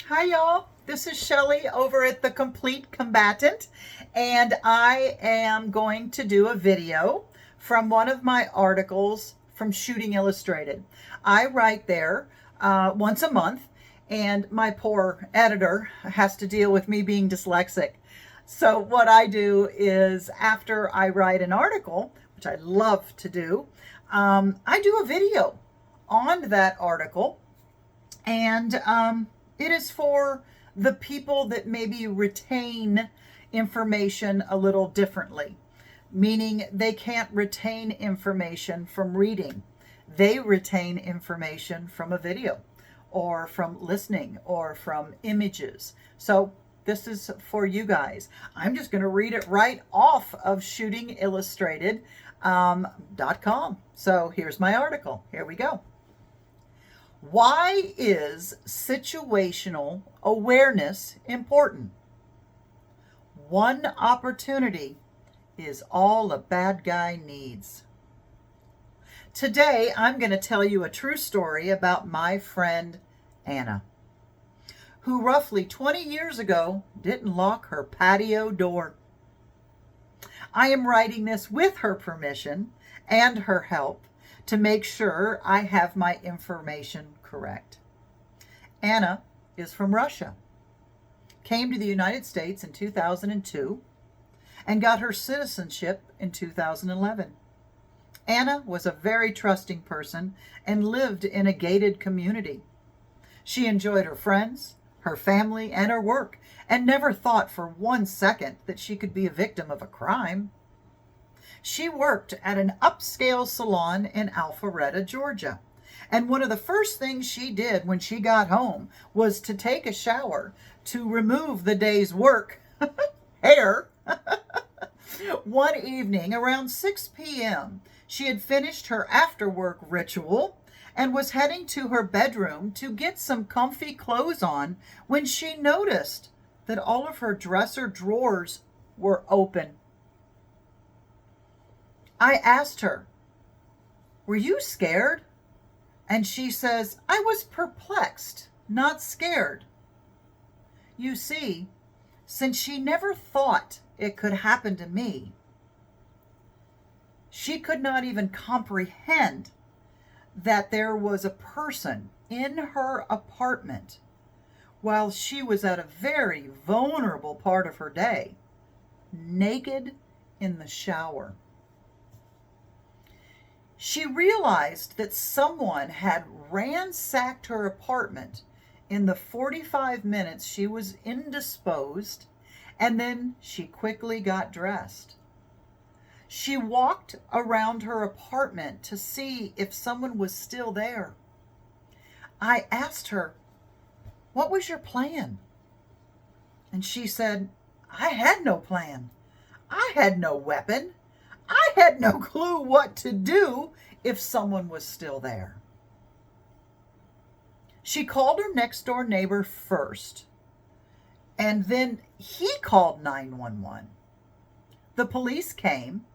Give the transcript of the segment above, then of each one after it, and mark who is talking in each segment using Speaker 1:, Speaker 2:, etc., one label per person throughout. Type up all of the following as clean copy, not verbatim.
Speaker 1: Hi, y'all. This is Shelly over at The Complete Combatant, and I am going to do a video from one of my articles from Shooting Illustrated. I write there once a month, and my poor editor has to deal with me being dyslexic. So, what I do is after I write an article, which I love to do, I do a video on that article and it is for the people that maybe retain information a little differently, meaning they can't retain information from reading. They retain information from a video or from listening or from images. So this is for you guys. I'm just going to read it right off of shootingillustrated.com. So here's my article. Here we go. Why is situational awareness important? One opportunity is all a bad guy needs. Today, I'm going to tell you a true story about my friend Anna, who roughly 20 years ago didn't lock her patio door. I am writing this with her permission and her help to make sure I have my information correct. Anna is from Russia, came to the United States in 2002, and got her citizenship in 2011. Anna was a very trusting person and lived in a gated community. She enjoyed her friends, her family, and her work, and never thought for 1 second that she could be a victim of a crime. She worked at an upscale salon in Alpharetta, Georgia. And one of the first things she did when she got home was to take a shower to remove the day's work hair. One evening around 6 p.m., she had finished her after-work ritual and was heading to her bedroom to get some comfy clothes on when she noticed that all of her dresser drawers were open. I asked her, "Were you scared?" And she says, "I was perplexed, not scared." You see, since she never thought it could happen to me, she could not even comprehend that there was a person in her apartment while she was at a very vulnerable part of her day, naked in the shower. She realized that someone had ransacked her apartment in the 45 minutes she was indisposed, and then she quickly got dressed. She walked around her apartment to see if someone was still there. I asked her, "What was your plan?" And she said, "I had no plan. I had no weapon. I had no clue what to do if someone was still there." She called her next door neighbor first, and then he called 911. The police came,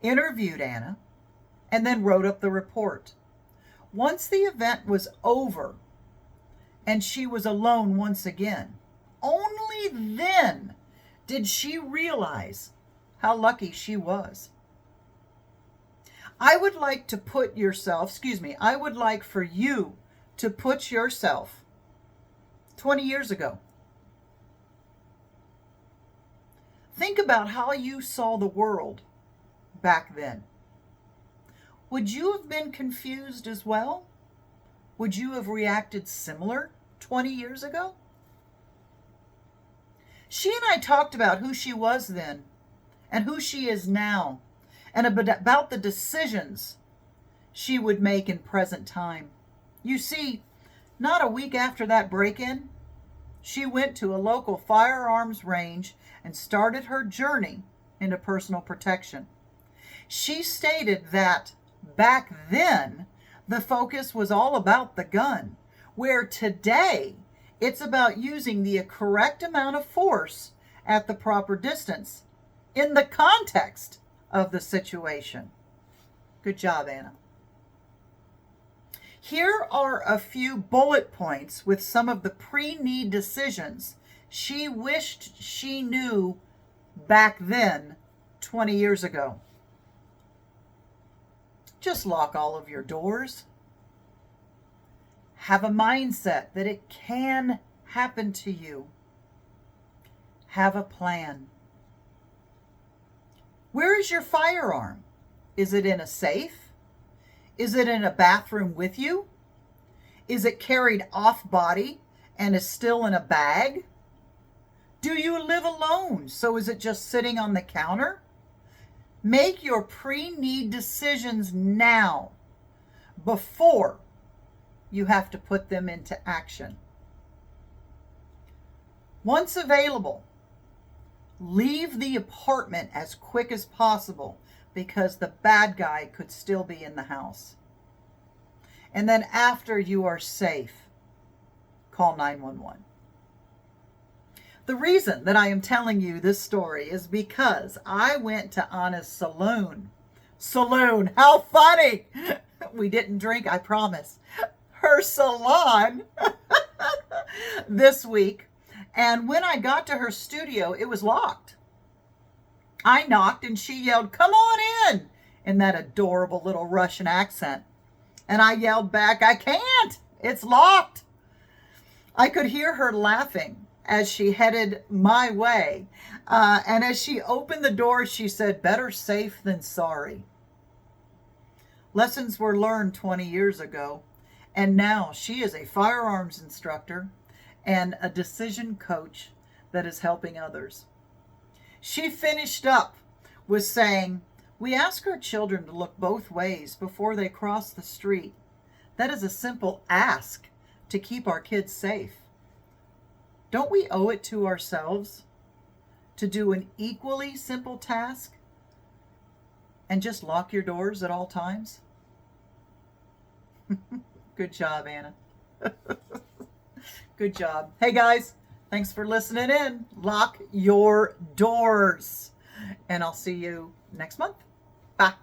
Speaker 1: interviewed Anna, and then wrote up the report. Once the event was over and she was alone once again, only then did she realize how lucky she was. I would like for you to put yourself 20 years ago. Think about how you saw the world back then. Would you have been confused as well? Would you have reacted similar 20 years ago? She and I talked about who she was then and who she is now, and about the decisions she would make in present time. You see, not a week after that break-in, she went to a local firearms range and started her journey into personal protection. She stated that back then, the focus was all about the gun, where today it's about using the correct amount of force at the proper distance in the context of the situation. Good job, Anna. Here are a few bullet points with some of the pre-need decisions she wished she knew back then, 20 years ago. Just lock all of your doors. Have a mindset that it can happen to you. Have a plan. Where is your firearm? Is it in a safe? Is it in a bathroom with you? Is it carried off body and is still in a bag? Do you live alone? So is it just sitting on the counter? Make your pre-need decisions now before you have to put them into action. Once available, leave the apartment as quick as possible because the bad guy could still be in the house. And then after you are safe, call 911. The reason that I am telling you this story is because I went to Anna's salon. Salon, how funny! We didn't drink, I promise. Her salon this week. And when I got to her studio, it was locked. I knocked and she yelled, "Come on in that adorable little Russian accent. And I yelled back, "I can't, it's locked." I could hear her laughing as she headed my way. And as she opened the door, she said, "Better safe than sorry." Lessons were learned 20 years ago. And now she is a firearms instructor and a decision coach that is helping others. She finished up with saying, "We ask our children to look both ways before they cross the street. That is a simple ask to keep our kids safe. Don't we owe it to ourselves to do an equally simple task and just lock your doors at all times?" Good job, Anna. Good job. Hey guys, thanks for listening in. Lock your doors. And I'll see you next month. Bye.